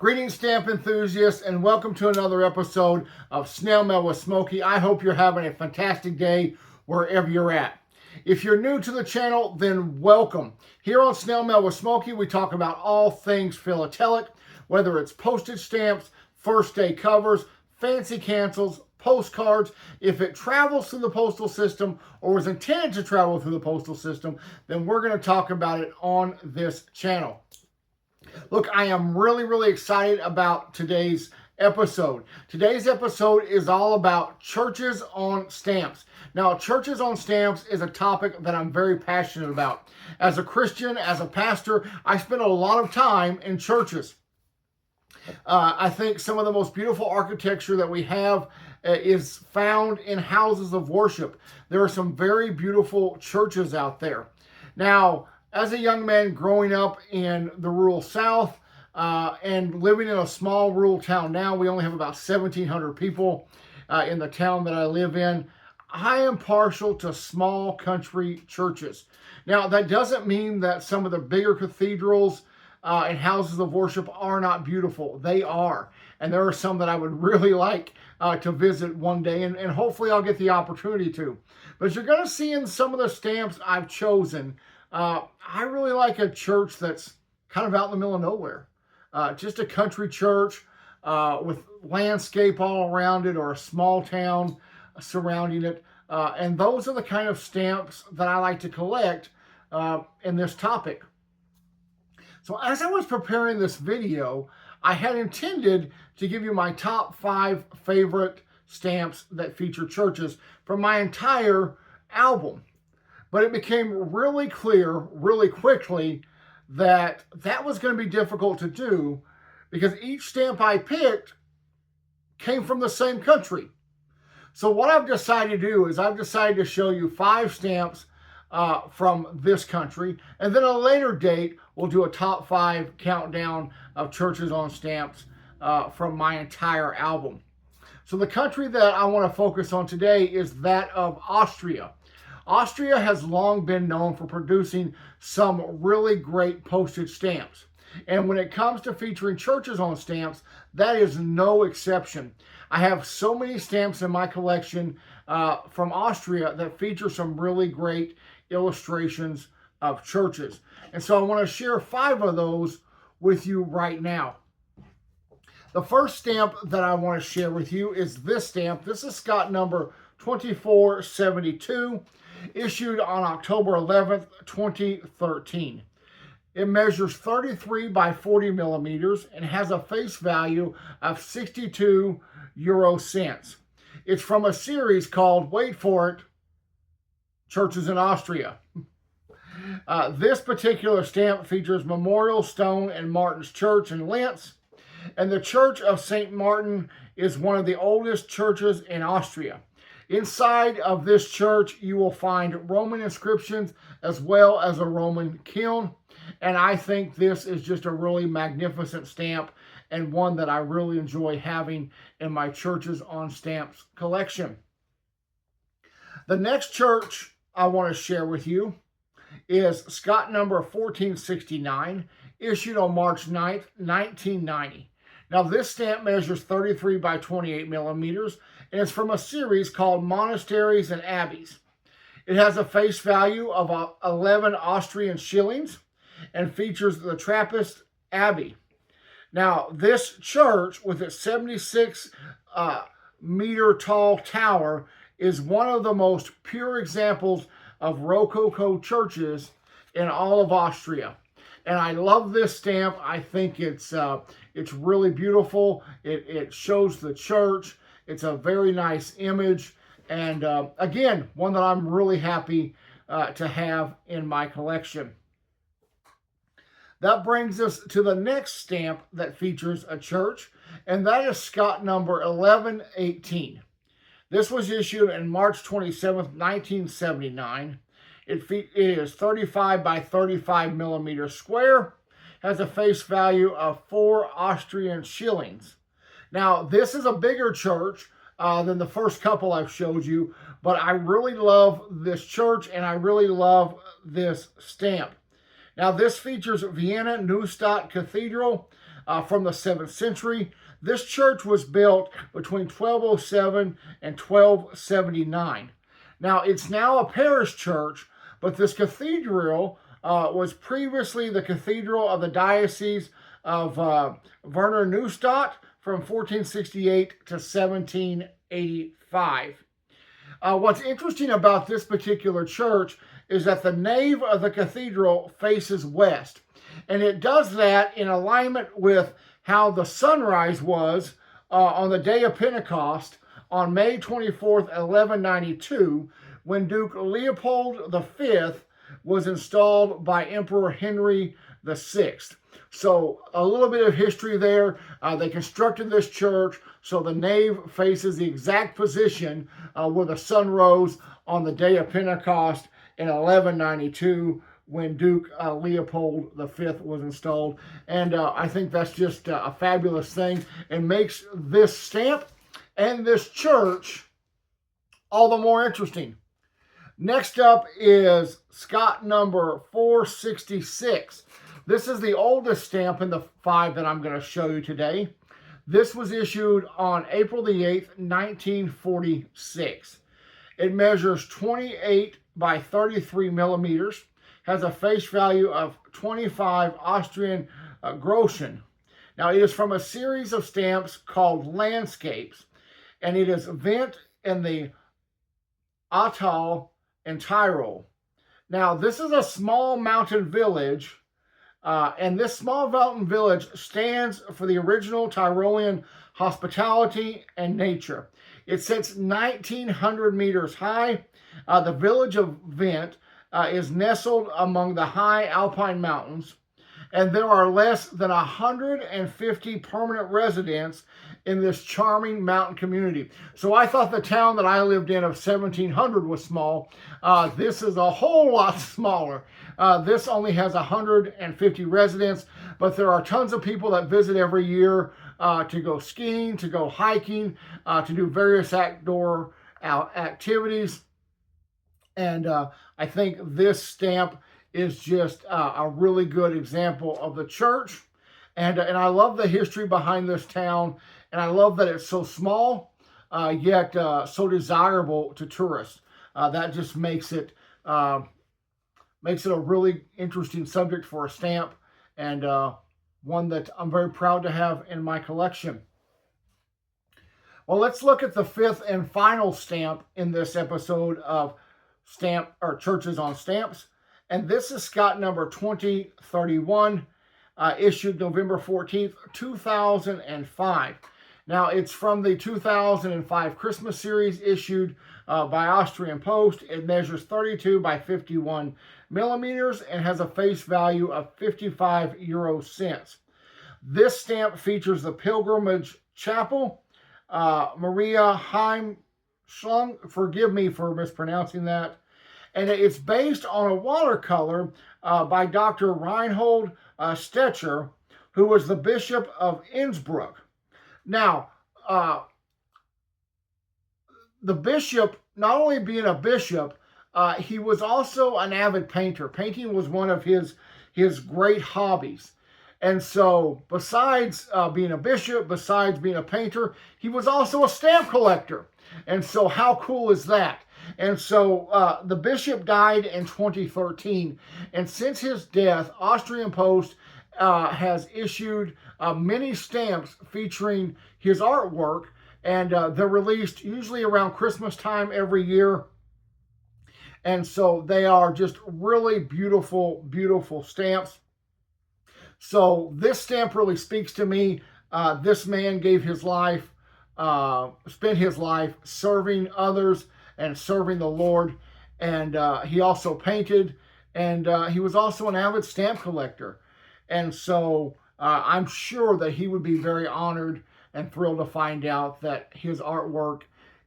Greetings, stamp enthusiasts, and welcome to another episode of Snail Mail with Smokey. I hope you're having a fantastic day wherever you're at. If you're new to the channel, then welcome. Here on Snail Mail with Smokey, we talk about all things philatelic, whether it's postage stamps, first day covers, fancy cancels, postcards. If it travels through the postal system or is intended to travel through the postal system, then we're going to talk about it on this channel. Look, I am really excited about today's episode. Today's episode is all about churches on stamps. Now, churches on stamps is a topic that I'm very passionate about. As a Christian, as a pastor, I spend a lot of time in churches. I think some of the most beautiful architecture that we have is found in houses of worship. There are some very beautiful churches out there. Now, as a young man growing up in the rural South and living in a small rural town now, we only have about 1,700 people in the town that I live in. I am partial to small country churches. Now, that doesn't mean that some of the bigger cathedrals and houses of worship are not beautiful. They are. And there are some that I would really like to visit one day, and hopefully I'll get the opportunity to. But as you're going to see in some of the stamps I've chosen, I really like a church that's kind of out in the middle of nowhere. Just a country church with landscape all around it, or a small town surrounding it. And those are the kind of stamps that I like to collect in this topic. So as I was preparing this video, I had intended to give you my top 5 favorite stamps that feature churches from my entire album. But it became really clear really quickly that that was going to be difficult to do because each stamp I picked came from the same country. So what I've decided to do is I've decided to show you 5 stamps from this country, and then at a later date we'll do a top 5 countdown of churches on stamps from my entire album. So the country that I want to focus on today is that of Austria. Austria has long been known for producing some really great postage stamps. And when it comes to featuring churches on stamps, that is no exception. I have so many stamps in my collection from Austria that feature some really great illustrations of churches. And so I want to share 5 of those with you right now. The first stamp that I want to share with you is this stamp. This is Scott number 2472. Issued on October 11th, 2013. It measures 33 by 40 millimeters and has a face value of 62 euro cents. It's from a series called, wait for it, Churches in Austria. This particular stamp features Memorial Stone and Martin's Church in Linz, and the Church of St. Martin is one of the oldest churches in Austria. Inside of this church, you will find Roman inscriptions as well as a Roman kiln. And I think this is just a really magnificent stamp and one that I really enjoy having in my Churches on Stamps collection. The next church I want to share with you is Scott number 1469, issued on March 9th, 1990. Now, this stamp measures 33 by 28 millimeters, and it's from a series called Monasteries and Abbeys. It has a face value of 11 Austrian shillings and features the Trappist Abbey. Now, this church, with its 76 meter tall tower, is one of the most pure examples of Rococo churches in all of Austria. And I love this stamp. I think it's really beautiful. It shows the church. It's a very nice image. And again, one that I'm really happy to have in my collection. That brings us to the next stamp that features a church, and that is Scott number 1118. This was issued on March 27th, 1979. It is 35 by 35 millimeters square, has a face value of 4 Austrian shillings. Now, this is a bigger church than the first couple I've showed you, but I really love this church and I really love this stamp. Now, this features Vienna Neustadt Cathedral, from the 7th century. This church was built between 1207 and 1279. Now, it's now a parish church, but this cathedral was previously the cathedral of the Diocese of Werner Neustadt from 1468 to 1785. What's interesting about this particular church is that the nave of the cathedral faces west. And it does that in alignment with how the sunrise was on the day of Pentecost on May 24th, 1192, when Duke Leopold V was installed by Emperor Henry VI. So a little bit of history there. They constructed this church so the nave faces the exact position where the sun rose on the day of Pentecost in 1192 when Duke Leopold V was installed. And I think that's just a fabulous thing and makes this stamp and this church all the more interesting. Next up is Scott number 466. This is the oldest stamp in the 5 that I'm going to show you today. This was issued on April the 8th, 1946. It measures 28 by 33 millimeters, has a face value of 25 Austrian Groschen. Now, it is from a series of stamps called Landscapes, and it is Vent in the Atoll in Tyrol. Now, this is a small mountain village, and this small mountain village stands for the original Tyrolean hospitality and nature. It sits 1,900 meters high. The village of Vent is nestled among the high alpine mountains, and there are less than 150 permanent residents in this charming mountain community. So I thought the town that I lived in of 1,700 was small. This is a whole lot smaller. This only has 150 residents, but there are tons of people that visit every year to go skiing, to go hiking, to do various outdoor activities. And I think this stamp is just a really good example of the church. And I love the history behind this town. And I love that it's so small, yet so desirable to tourists. That just makes it a really interesting subject for a stamp, and one that I'm very proud to have in my collection. Well, let's look at the 5th and final stamp in this episode of Churches on Stamps. And this is Scott number 2031, issued November 14th, 2005. Now, it's from the 2005 Christmas series issued by Austrian Post. It measures 32 by 51 millimeters and has a face value of 55 euro cents. This stamp features the Pilgrimage Chapel, Maria Heimschlung, forgive me for mispronouncing that, and it's based on a watercolor by Dr. Reinhold Stecher, who was the Bishop of Innsbruck. Now, the bishop, not only being a bishop, he was also an avid painter. Painting was one of his great hobbies. And so, besides being a bishop, besides being a painter, he was also a stamp collector. And so, how cool is that? And so, the bishop died in 2013. And since his death, Austrian Post has issued many stamps featuring his artwork, and they're released usually around Christmas time every year. And so they are just really beautiful, beautiful stamps. So this stamp really speaks to me. This man gave his life, spent his life serving others and serving the Lord. And he also painted, and he was also an avid stamp collector. And so I'm sure that he would be very honored and thrilled to find out that his artwork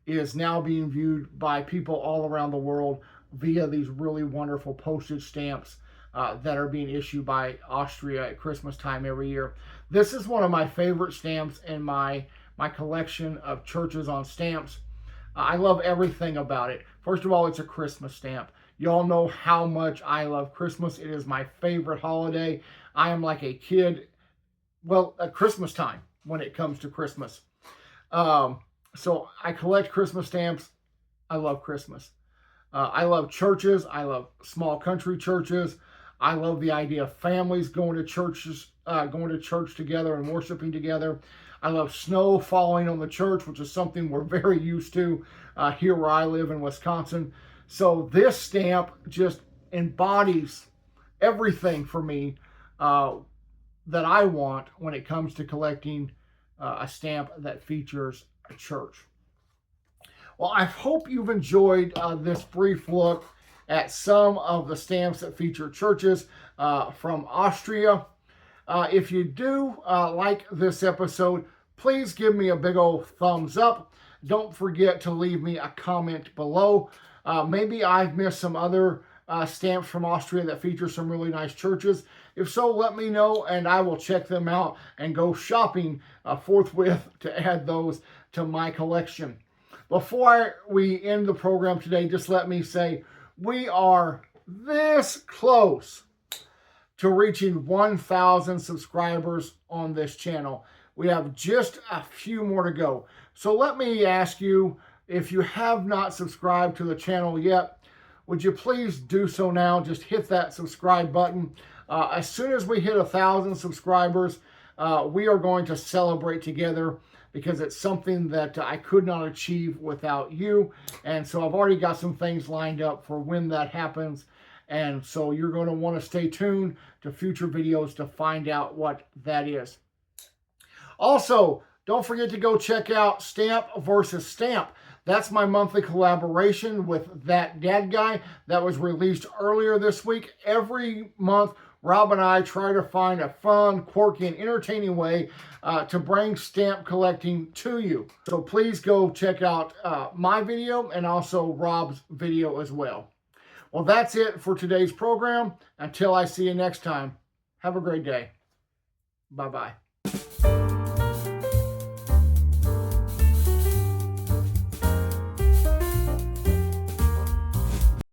is now being viewed by people all around the world via these really wonderful postage stamps that are being issued by Austria at Christmas time every year. This is one of my favorite stamps in my collection of Churches on Stamps. I love everything about it. First of all, it's a Christmas stamp. You all know how much I love Christmas. It is my favorite holiday. I am like a kid well, at Christmas time when it comes to Christmas. So I collect Christmas stamps. I love Christmas. I love churches. I love small country churches. I love the idea of families going to churches, going to church together and worshiping together. I love snow falling on the church, which is something we're very used to here where I live in Wisconsin. So this stamp just embodies everything for me that I want when it comes to collecting a stamp that features a church. Well, I hope you've enjoyed this brief look at some of the stamps that feature churches from Austria. If you do like this episode, please give me a big old thumbs up. Don't forget to leave me a comment below. Maybe I've missed some other stamps from Austria that feature some really nice churches. If so, let me know and I will check them out and go shopping forthwith to add those to my collection. Before we end the program today, just let me say we are this close to reaching 1,000 subscribers on this channel. We have just a few more to go. So let me ask you, if you have not subscribed to the channel yet, would you please do so now? Just hit that subscribe button. As soon as we hit 1,000 subscribers, we are going to celebrate together, because it's something that I could not achieve without you. And so I've already got some things lined up for when that happens. And so you're going to want to stay tuned to future videos to find out what that is. Also, don't forget to go check out Stamp versus Stamp. That's my monthly collaboration with That Dad Guy that was released earlier this week. Every month, Rob and I try to find a fun, quirky, and entertaining way to bring stamp collecting to you. So please go check out my video and also Rob's video as well. Well, that's it for today's program. Until I see you next time, have a great day. Bye-bye.